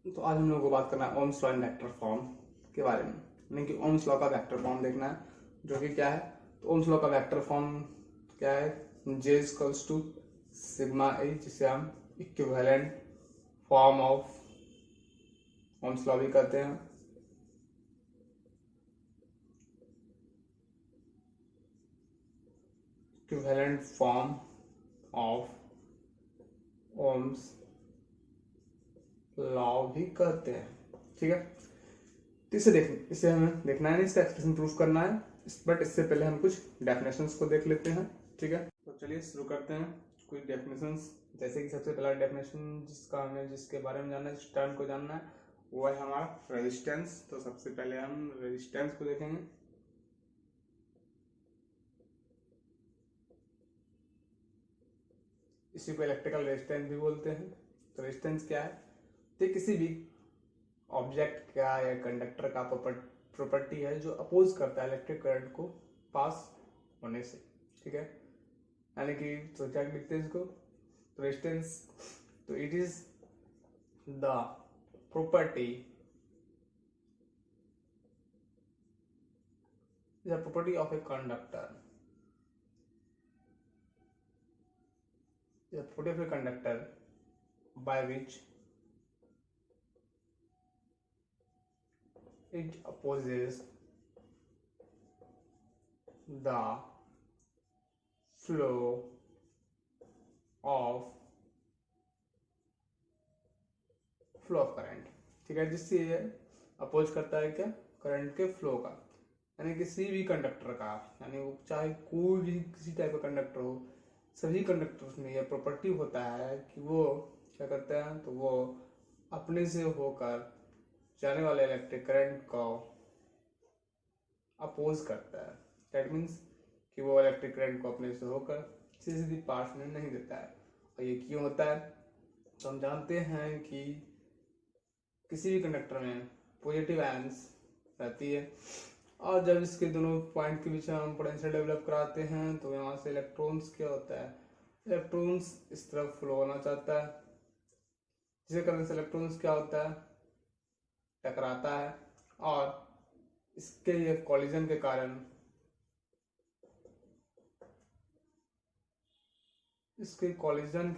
तो आज हम लोगों को बात करना है Ohm's law in vector form के बारे में, यानी कि ओम्स लॉ का वेक्टर फॉर्म देखना है, जो कि क्या है। तो ओम्स लॉ का वेक्टर फॉर्म क्या है, J इक्वल्स टू सिग्मा ए, जिसे हम equivalent form of Ohm's law भी कहते हैं। Equivalent form of Ohm's law भी कहते हैं, ठीक है। तो इसे हमें देखना है, इसका एक्सप्रेशन प्रूफ करना है, बट इससे पहले हम कुछ डेफिनेशंस को देख लेते हैं, ठीक है। तो चलिए शुरू करते हैं कुछ डेफिनेशंस। जैसे कि सबसे पहला डेफिनेशन जिसके बारे में जानना है, जिस टर्म को जानना है, वो है हमारा रेजिस्टेंस। तो सबसे पहले हम रेजिस्टेंस को देखेंगे। इसी को इलेक्ट्रिकल रेजिस्टेंस भी बोलते हैं। तो रेजिस्टेंस क्या है, तो किसी भी ऑब्जेक्ट का या कंडक्टर का प्रॉपर्टी है जो अपोज करता है इलेक्ट्रिक करंट को पास होने से, ठीक है। यानी कि तो क्या लिखते हैं इसको, तो रेजिस्टेंस, तो it is the property of a conductor, by which it opposes the flow of current, ठीक है। जिससे ये अपोज करता है क्या, करंट के फ्लो का। यानी किसी भी कंडक्टर का, यानी वो चाहे कोई भी किसी टाइप का कंडक्टर हो, सभी कंडक्टर्स में यह प्रॉपर्टी होता है कि वो क्या करते हैं, तो वो अपने से होकर जाने वाले इलेक्ट्रिक करंट को अपोज करता है। दैट मीन्स कि वो इलेक्ट्रिक करंट को अपने से होकर किसी भी पार्ट में नहीं देता है। और ये क्यों होता है, तो हम जानते हैं कि किसी भी कंडक्टर में पॉजिटिव आयंस रहती है, और जब इसके दोनों पॉइंट के बीच में हम पोटेंशियल डेवलप कराते हैं, तो यहाँ से इलेक्ट्रॉन्स क्या होता है, इलेक्ट्रॉन्स इस तरफ फ्लो होना चाहता है, जिसके कारण से इलेक्ट्रॉन्स क्या होता है, टकराता है, और इसके ये कॉलिजन के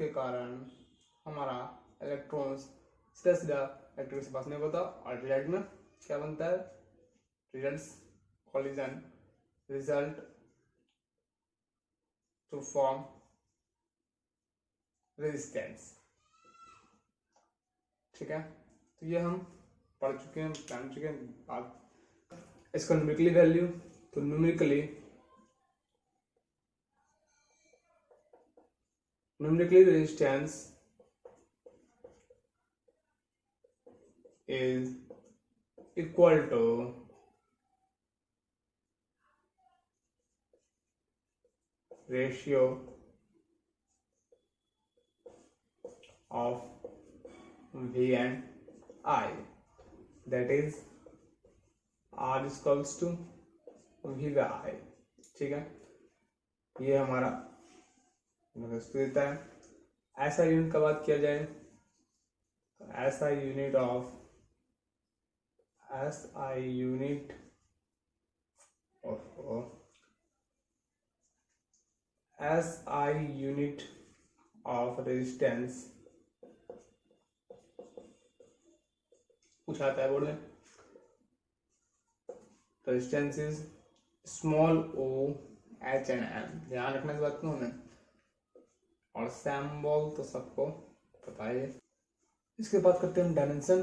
कारण हमारा इलेक्ट्रॉन्स सीधा सीधा इलेक्ट्रिक से पास नहीं होता, और रिजल्ट में क्या बनता है, collision result to form resistance, ठीक है। तो ये हम पढ़ चुके हैं, जान चुके हैं। आप इसका न्यूमेरिकली वैल्यू, तो numerically resistance is equal to ratio of V and I, that is R is equals to V by I, ठीक है। ये हमारा देता है। ऐसा यूनिट का बात किया जाए, तो ऐसा unit of SI unit of resistance पूछा है बोर्ड में। Resistance is small o h and m, ध्यान रखना इस बात को हमें, और सिंबल तो सबको पता है। इसके बाद करते हैं हम dimension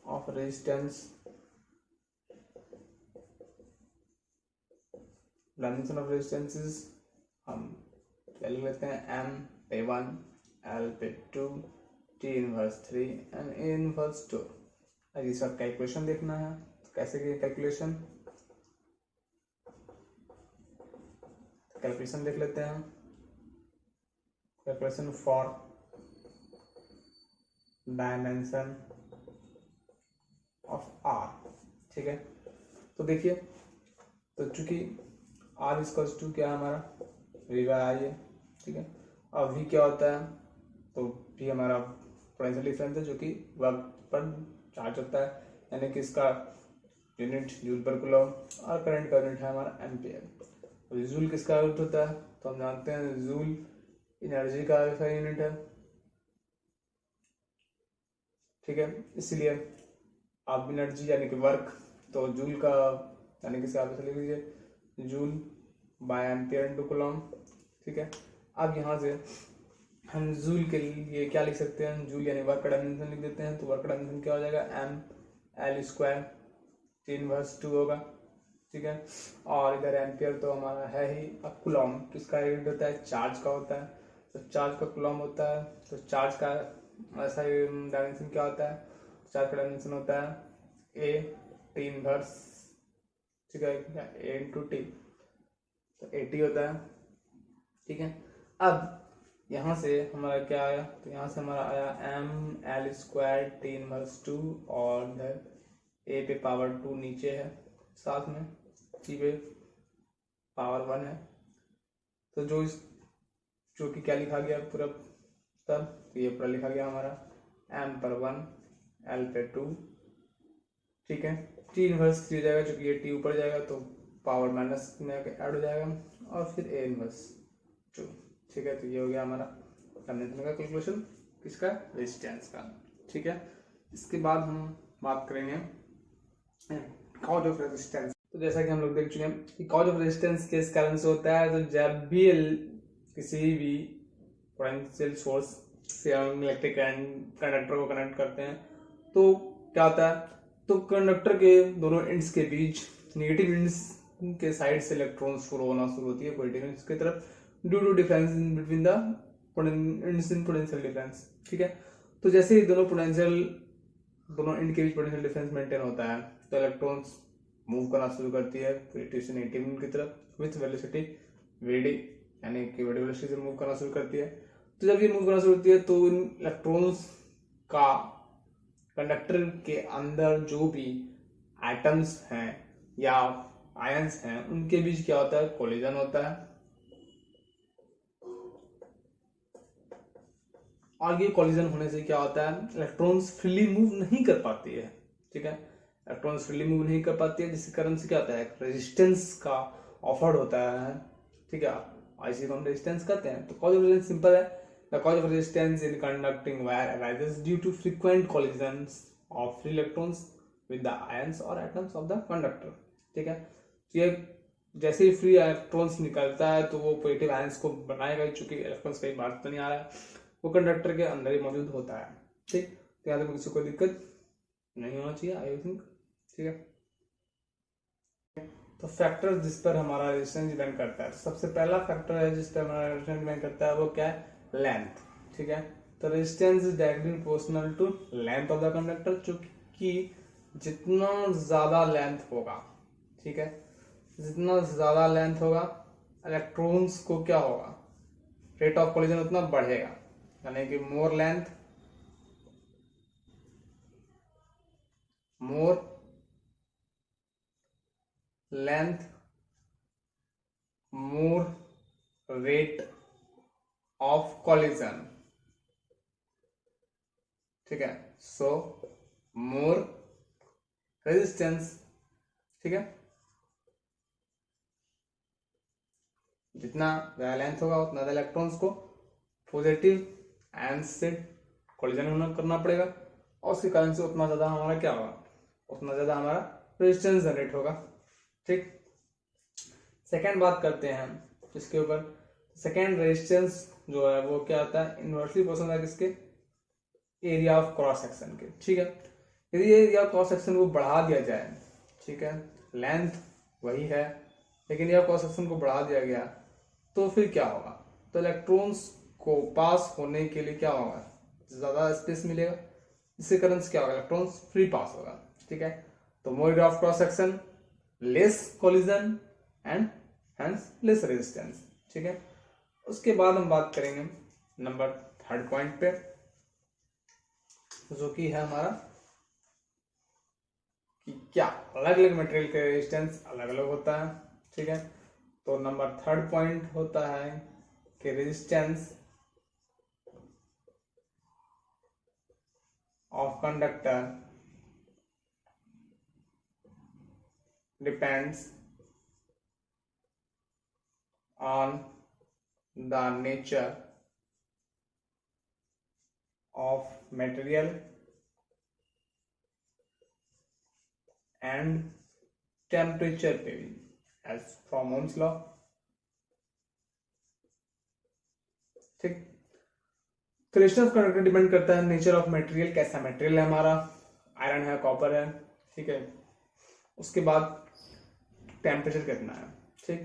of resistance. Dimension of resistance is, हम लिख लेते हैं m पे 1, l पे 2, t inverse 3 and a inverse 2। अब इसका कैलकुलेशन देखना है, तो कैसे की कैलकुलेशन देख लेते हैं। Calculation for dimension of r, ठीक है। तो देखिए, तो चूंकि r इक्वल्स टू क्या है हमारा, v बाय आई है, ठीक है। और v क्या होता है, तो भी हमारा पोटेंशियल डिफरेंस है जो कि वर्क पर चार्ज होता है, यानी कि इसका यूनिट जूल पर कूलम और करंट का यूनिट है हमारा एम्पियर। जूल किसका यूनिट होता है तो हम जानते हैं जूल एनर्जी का यूनिट है, ठीक है। इसलिए आप एनर्जी यानी कि वर्क तो जूल का यानी कि आप लिख लीजिए joule by ampere into coulomb, ठीक है। अब यहाँ से हम जूल के लिए क्या लिख सकते हैं, जूल यानी वर्क का डायमेंशन लिख देते हैं, तो वर्क का डायमेंशन क्या हो जाएगा एम एल स्क्वायर 3/2 होगा, ठीक है। और इधर एम्पियर तो हमारा है ही। अब कूलम किसका यूनिट होता है, चार्ज का होता है, तो चार्ज का कूलम होता है, तो चार्ज का ऐसा डायमेंशन क्या होता है, चार्ज का डायमेंशन होता है ए टी इनवर्स, ठीक है, ए इंटू टी, तो 80 होता है, ठीक है। अब यहाँ से हमारा क्या आया, तो यहाँ से हमारा आया M L square T inverse 2 और इधर ए पे पावर 2 नीचे है, साथ में टी पे पावर 1 है, तो जो कि क्या लिखा गया पूरा तब, तो ये पूरा लिखा गया हमारा एम पर 1 एल पे 2, ठीक है। टी इनवर्स 3 हो जाएगा क्योंकि ये टी ऊपर जाएगा तो पावर माइनस में ऐड हो जाएगा, और फिर ए इनवर्स 2, ठीक है। तो ये हो गया हमारा डायमेंशन का कैलकुलेशन किसका, रेजिस्टेंस का, ठीक है। इसके बाद हम बात करेंगे कॉज ऑफ रेजिस्टेंस। तो जैसा कि हम लोग देख चुके हैं कि कॉज ऑफ रेजिस्टेंस किस कारण से होता है, तो जब भी किसी भी पोटेंशियल सोर्स से हम इलेक्ट्रिक कंडक्टर को कनेक्ट करते हैं तो क्या होता है, तो कंडक्टर के दोनों एंड्स के बीच नेगेटिव एंड्स के साइड से इलेक्ट्रॉन्स फ्लो होना शुरू होती है पॉजिटिव एंड्स की तरफ, due to difference in between the ends in potential difference, ठीक है। तो जैसे ही दोनों एंड के बीच पोटेंशियल डिफरेंस मेंटेन होता है तो इलेक्ट्रॉन्स मूव करना शुरू करती है पॉजिटिव से नेगेटिव एंड की तरफ विथ वेलोसिटी वीडी, यानी कि वीडी वेलोसिटी से मूव करना शुरू करती है। तो जब ये मूव करना शुरू होती है तो इन इलेक्ट्रॉन्स का कंडक्टर के अंदर जो भी एटम्स हैं या आयंस हैं उनके बीच क्या होता है, कोलिजन होता है, और ये कोलिजन होने से क्या होता है, इलेक्ट्रॉन्स फ्रीली मूव नहीं कर पाती है, ठीक है। इलेक्ट्रॉन्स फ्रीली मूव नहीं कर पाती है जिसके कारण से क्या होता है, रेजिस्टेंस का ऑफर्ड होता है, ठीक है, इसी को हम रेजिस्टेंस कहते हैं। तो कॉज ऑफ रेजिस्टेंस सिंपल है, the cause of resistance in conducting wire arises due to frequent collisions of free electrons with the ions और एटम्स ऑफ द कंडक्टर, ठीक है। तो ये जैसे ही फ्री इलेक्ट्रॉन्स निकलता है तो वो पॉजिटिव आयंस को बनाएगा, चूंकि इलेक्ट्रॉन्स कहीं बाहर तो नहीं आ रहा है, वो कंडक्टर के अंदर ही मौजूद होता है, ठीक। तो यहाँ पे किसी को दिक्कत नहीं होना चाहिए आई थिंक, ठीक है। तो फैक्टर जिस पर हमारा रेजिस्टेंस डिपेंड करता है, सबसे पहला फैक्टर है जिस पर हमारा रेजिस्टेंस डिपेंड करता है वो क्या है, लेंथ, ठीक है। तो resistance is directly proportional to length of the conductor, चूंकि जितना ज्यादा लेंथ होगा, ठीक है, जितना ज्यादा लेंथ होगा इलेक्ट्रॉन्स को क्या होगा, रेट ऑफ कोलिजन उतना बढ़ेगा, यानी कि more length more rate of collision, ठीक है। सो मोर रेजिस्टेंस, ठीक है, जितना ज्यादा लेंथ होगा उतना ज्यादा इलेक्ट्रॉन्स को पॉजिटिव आयंस से कोलिजन करना पड़ेगा, और उसके कारण से उतना ज्यादा हमारा क्या होगा, उतना ज्यादा हमारा रेजिस्टेंस जनरेट होगा, ठीक। सेकेंड बात करते हैं हम इसके ऊपर, सेकेंड रेजिस्टेंस जो है वो क्या होता है, इनवर्सली प्रोपोर्शनल है किसके, एरिया ऑफ क्रॉस सेक्शन के, ठीक है। यदि एरिया ऑफ क्रॉस सेक्शन को बढ़ा दिया जाए, ठीक है, लेंथ वही है लेकिन एरिया ऑफ क्रॉस सेक्शन को बढ़ा दिया गया तो फिर क्या होगा, तो इलेक्ट्रॉन्स को पास होने के लिए क्या होगा, ज्यादा स्पेस मिलेगा, जिसके कारण से क्या होगा, इलेक्ट्रॉन्स फ्री पास होगा, ठीक है। तो more area of cross section, less collision and hence less resistance, ठीक है। उसके बाद हम बात करेंगे नंबर थर्ड पॉइंट पे, जो कि है हमारा कि क्या अलग अलग मटेरियल का रेजिस्टेंस अलग अलग होता है, ठीक है। तो नंबर थर्ड पॉइंट होता है कि resistance of conductor depends on the nature of material and temperature पे भी, as from Ohm's law। ठीक, तो रेशियो ऑफ कंडक्टर डिपेंड करता है नेचर ऑफ मटेरियल, कैसा मटेरियल है हमारा, आयरन है, कॉपर है, ठीक है। उसके बाद टेम्परेचर कितना है। ठीक,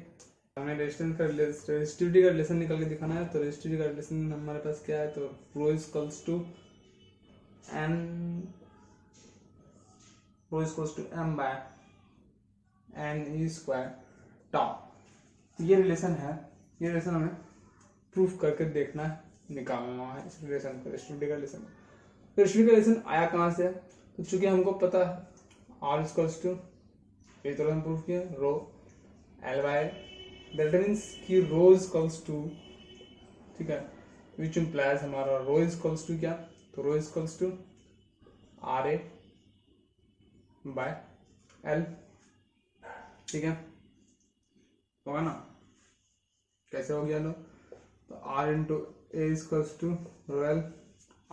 हमें रेजिस्टिविटी का रिलेशन निकल के दिखाना है। तो रेजिस्टिविटी का रिलेशन हमारे पास क्या है, तो rho equals to m by n square tau. ये रिलेशन है, ये रिलेशन हमें प्रूफ करके देखना है, निकालना है इस रिलेशन को, रेजिस्टिविटी का रिलेशन। तो रेजिस्टिविटी का रिलेशन आया कहाँ से, तो चूंकि हमको पता है r इक्वल्स टू, ये तो हम प्रूफ किया, rho L by, that means कि रो इक्वल्स टू, ठीक है, विच इम्प्लाइज हमारा रो इक्वल्स टू क्या, तो rho equals to R A by L, ठीक है, होगा ना, कैसे हो गया लो, तो R into A equals to rho L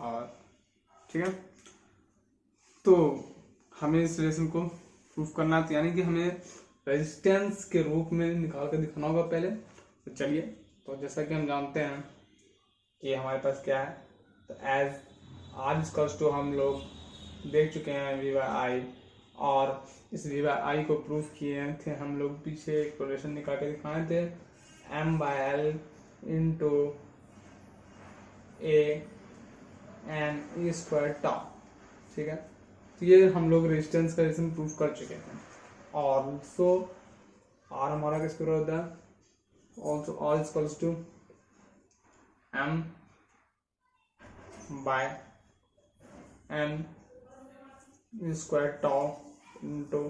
R, ठीक है। तो हमें इस रिलेशन को प्रूफ करना है, तो यानी कि हमें रेजिस्टेंस के रूप में निकाल कर दिखाना होगा पहले। तो चलिए, तो जैसा कि हम जानते हैं कि हमारे पास क्या है, तो एज आर इक्वल्स टू हम लोग देख चुके हैं वी बाय आई, और इस वी बाय आई को प्रूफ किए थे हम लोग, पीछे एक रिलेशन निकाल के दिखाए थे, M by L into A N E square tau, ठीक है। तो ये हम लोग रेजिस्टेंस का रिलेशन प्रूफ कर चुके हैं। और सो आर हमारा किसके बराबर होता है, also R equals to M by N square tau into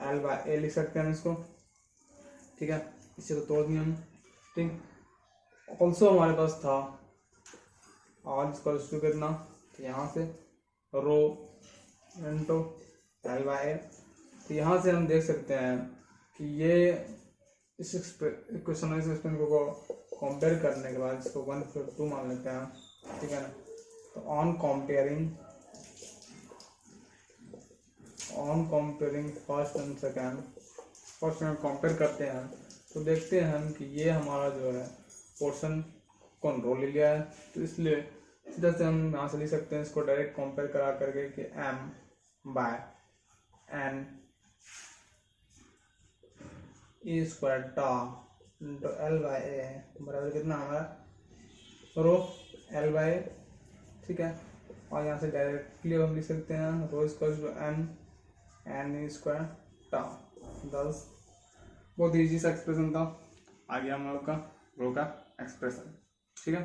L by A लिख सकते हैं हम इसको, ठीक है, इसे तो तोड़ दिया हम, ठीक। ऑल्सो हमारे पास था आर इक्वल्स टू कितना, तो यहाँ से रो इंटू एल बाय ए, तो यहाँ से हम देख सकते हैं कि ये इस इक्वेशन एक्सप्रेशन को कंपेयर करने के बाद इसको 1/2 मान लेते हैं, ठीक है ना। तो on comparing first and second, first में कंपेयर करते हैं तो देखते हैं हम कि ये हमारा जो है पोर्शन कौन रो ले लिया है, तो इसलिए सीधा से हम यहाँ से लिख सकते हैं इसको डायरेक्ट कंपेयर करा करके कि m by n E square टा इंटू एल बाय ए बराबर कितना हमारा रो एल बाय, ठीक है। और यहाँ से डायरेक्टली हम लिख सकते हैं rho equal to N square टा, 10। बहुत ईजी सा एक्सप्रेशन था, आ गया हम लोग का रो का एक्सप्रेशन।